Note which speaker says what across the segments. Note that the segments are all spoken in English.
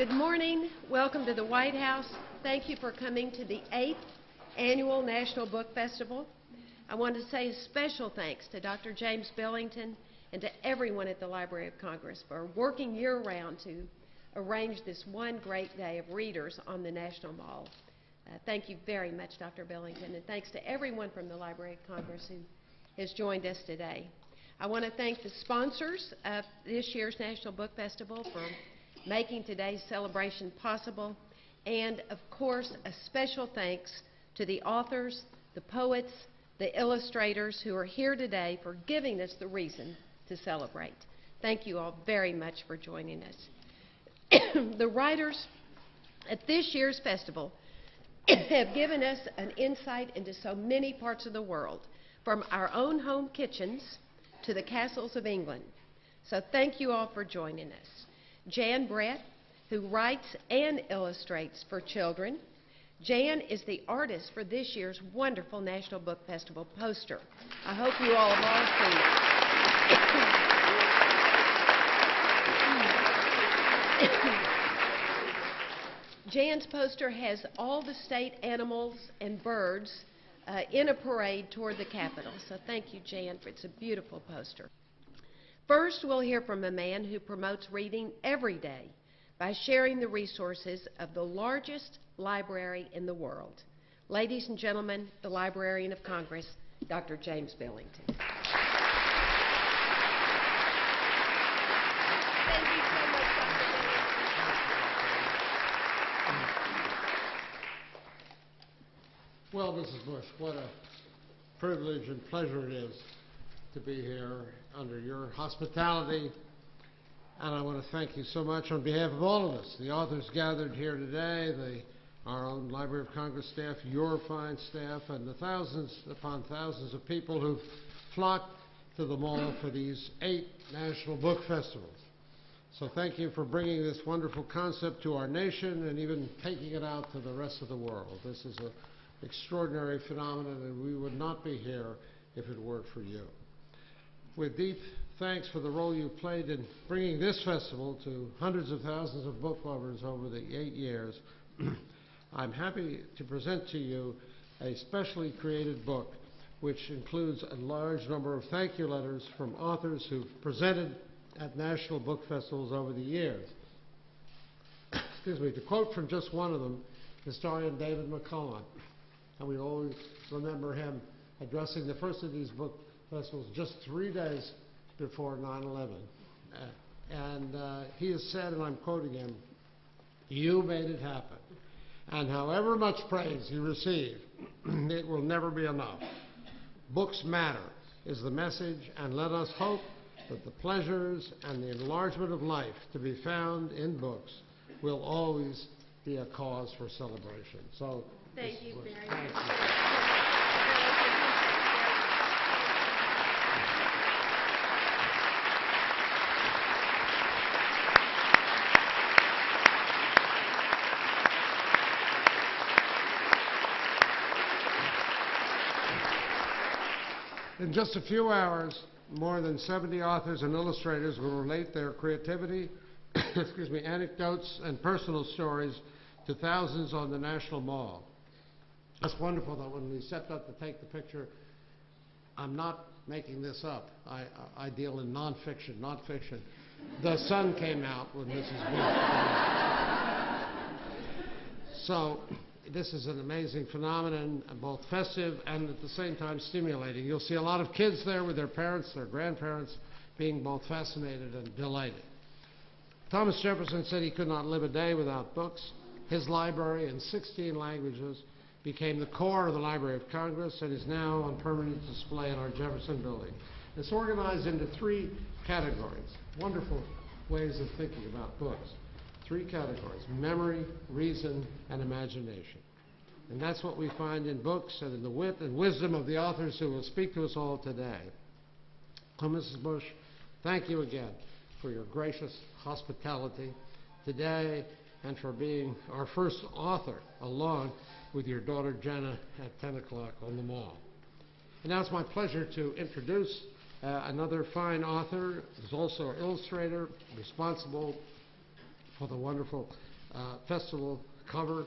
Speaker 1: Good morning. Welcome to the White House. Thank you for coming to the 8th Annual National Book Festival. I want to say a special thanks to Dr. James Billington and to everyone at the Library of Congress for working year-round to arrange this one great day of readers on the National Mall. Thank you very much, Dr. Billington, and thanks to everyone from the Library of Congress who has joined us today. I want to thank the sponsors of this year's National Book Festival for making today's celebration possible, and of course a special thanks to the authors, the poets, the illustrators who are here today for giving us the reason to celebrate. Thank you all very much for joining us. The writers at this year's festival have given us an insight into so many parts of the world, from our own home kitchens to the castles of England. So thank you all for joining us. Jan Brett, who writes and illustrates for children. Jan is the artist for this year's wonderful National Book Festival poster. I hope you all have all seen it. Jan's poster has all the state animals and birds in a parade toward the Capitol. So thank you, Jan, for it's a beautiful poster. First, we'll hear from a man who promotes reading every day by sharing the resources of the largest library in the world. Ladies and gentlemen, the Librarian of Congress, Dr. James Billington. Thank you so much, Dr. Billington.
Speaker 2: Well, Mrs. Bush, what a privilege and pleasure it is to be here under your hospitality, and I want to thank you so much on behalf of all of us, the authors gathered here today, our own Library of Congress staff, your fine staff, and the thousands upon thousands of people who've flocked to the mall for these 8 national book festivals. So thank you for bringing this wonderful concept to our nation and even taking it out to the rest of the world. This is an extraordinary phenomenon, and we would not be here if it weren't for you. With deep thanks for the role you've played in bringing this festival to hundreds of thousands of book lovers over the 8 years, I'm happy to present to you a specially created book which includes a large number of thank you letters from authors who've presented at national book festivals over the years. Excuse me, to quote from just one of them, historian David McCullough, and we always remember him addressing the first of these book festivals just 3 days before 9/11. He has said, and I'm quoting him, "You made it happen. And however much praise you receive, it will never be enough. Books matter is the message, and let us hope that the pleasures and the enlargement of life to be found in books will always be a cause for celebration." So,
Speaker 1: thank you very much.
Speaker 2: Thank you. In just a few hours, more than 70 authors and illustrators will relate their creativity, excuse me, anecdotes and personal stories to thousands on the National Mall. It's wonderful that when we stepped up to take the picture, I'm not making this up. I deal in nonfiction, not fiction. The sun came out with Mrs. Bush. So this is an amazing phenomenon, both festive and at the same time stimulating. You'll see a lot of kids there with their parents, their grandparents, being both fascinated and delighted. Thomas Jefferson said he could not live a day without books. His library in 16 languages became the core of the Library of Congress and is now on permanent display in our Jefferson Building. It's organized into 3 categories, wonderful ways of thinking about books. 3 categories: memory, reason, and imagination. And that's what we find in books and in the wit and wisdom of the authors who will speak to us all today. So, Mrs. Bush, thank you again for your gracious hospitality today and for being our first author, along with your daughter Jenna, at 10 o'clock on the Mall. And now it's my pleasure to introduce another fine author who's also an illustrator responsible for the wonderful festival cover,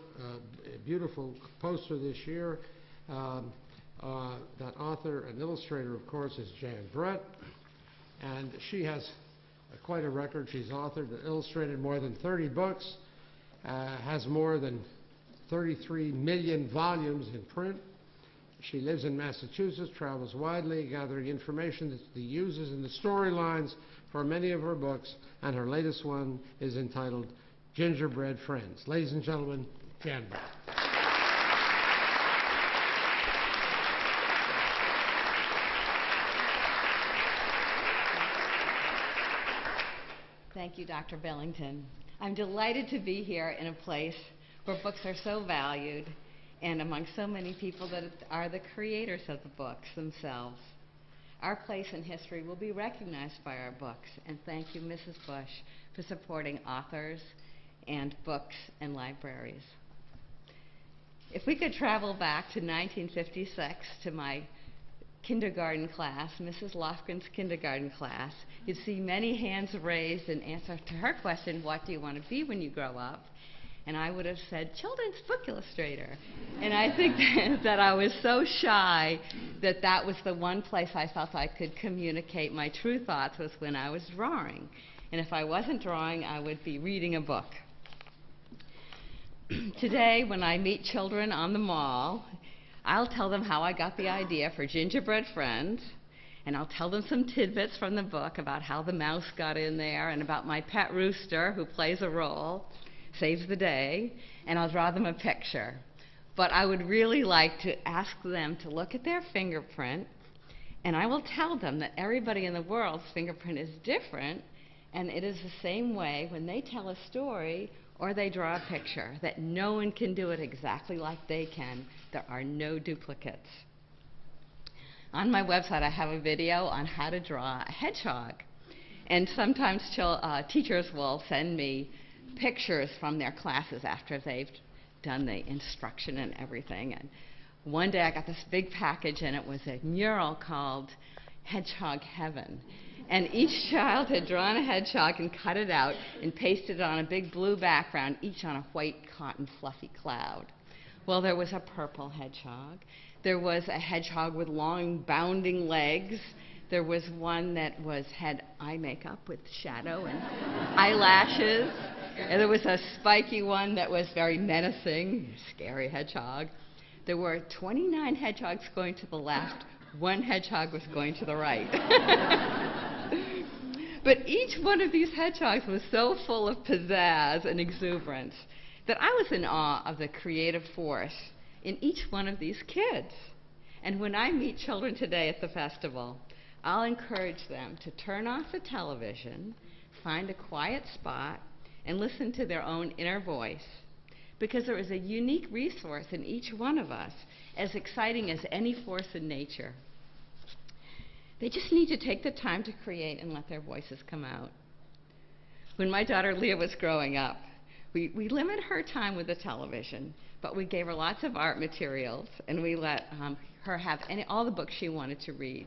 Speaker 2: a beautiful poster this year. That author and illustrator, of course, is Jan Brett, and she has quite a record. She's authored and illustrated more than 30 books, has more than 33 million volumes in print. She lives in Massachusetts, travels widely, gathering information that she uses in the storylines for many of her books, and her latest one is entitled Gingerbread Friends. Ladies and gentlemen, Jan Brett.
Speaker 3: Thank you, Dr. Billington. I'm delighted to be here in a place where books are so valued and among so many people that are the creators of the books themselves. Our place in history will be recognized by our books, and thank you, Mrs. Bush, for supporting authors and books and libraries. If we could travel back to 1956 to my kindergarten class, Mrs. Lofgren's kindergarten class, you'd see many hands raised in answer to her question, what do you want to be when you grow up? And I would have said, children's book illustrator. And I think that I was so shy that that was the one place I felt I could communicate my true thoughts was when I was drawing. And if I wasn't drawing, I would be reading a book. Today, when I meet children on the mall, I'll tell them how I got the idea for Gingerbread Friends, and I'll tell them some tidbits from the book about how the mouse got in there and about my pet rooster who plays a role, saves the day, and I'll draw them a picture. But I would really like to ask them to look at their fingerprint, and I will tell them that everybody in the world's fingerprint is different, and it is the same way when they tell a story or they draw a picture, that no one can do it exactly like they can. There are no duplicates. On my website, I have a video on how to draw a hedgehog. And sometimes teachers will send me pictures from their classes after they've done the instruction and everything. And one day I got this big package, and it was a mural called Hedgehog Heaven. And each child had drawn a hedgehog and cut it out and pasted it on a big blue background, each on a white cotton fluffy cloud. Well, there was a purple hedgehog. There was a hedgehog with long bounding legs. There was one that had eye makeup with shadow and eyelashes. And there was a spiky one that was very menacing, scary hedgehog. There were 29 hedgehogs going to the left. One hedgehog was going to the right. But each one of these hedgehogs was so full of pizzazz and exuberance that I was in awe of the creative force in each one of these kids. And when I meet children today at the festival, I'll encourage them to turn off the television, find a quiet spot, and listen to their own inner voice, because there is a unique resource in each one of us, as exciting as any force in nature. They just need to take the time to create and let their voices come out. When my daughter Leah was growing up, we limited her time with the television, but we gave her lots of art materials, and we let her have all the books she wanted to read.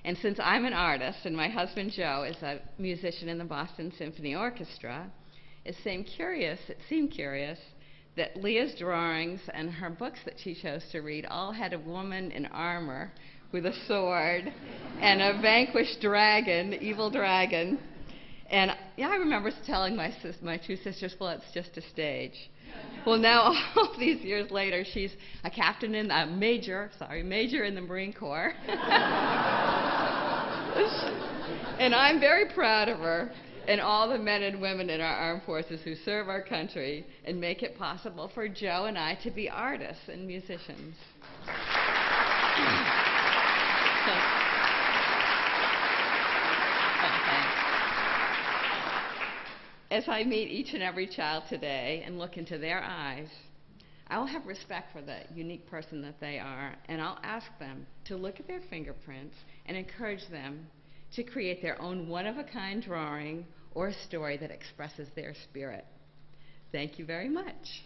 Speaker 3: And since I'm an artist, and my husband Joe is a musician in the Boston Symphony Orchestra, it seemed curious that Leah's drawings and her books that she chose to read all had a woman in armor with a sword and a vanquished dragon, evil dragon. And yeah, I remember telling my two sisters, well, it's just a stage. Well, now all these years later, she's a captain in major in the Marine Corps. And I'm very proud of her and all the men and women in our armed forces who serve our country and make it possible for Joe and I to be artists and musicians. As I meet each and every child today and look into their eyes, I will have respect for the unique person that they are, and I'll ask them to look at their fingerprints and encourage them to create their own one-of-a-kind drawing or story that expresses their spirit. Thank you very much.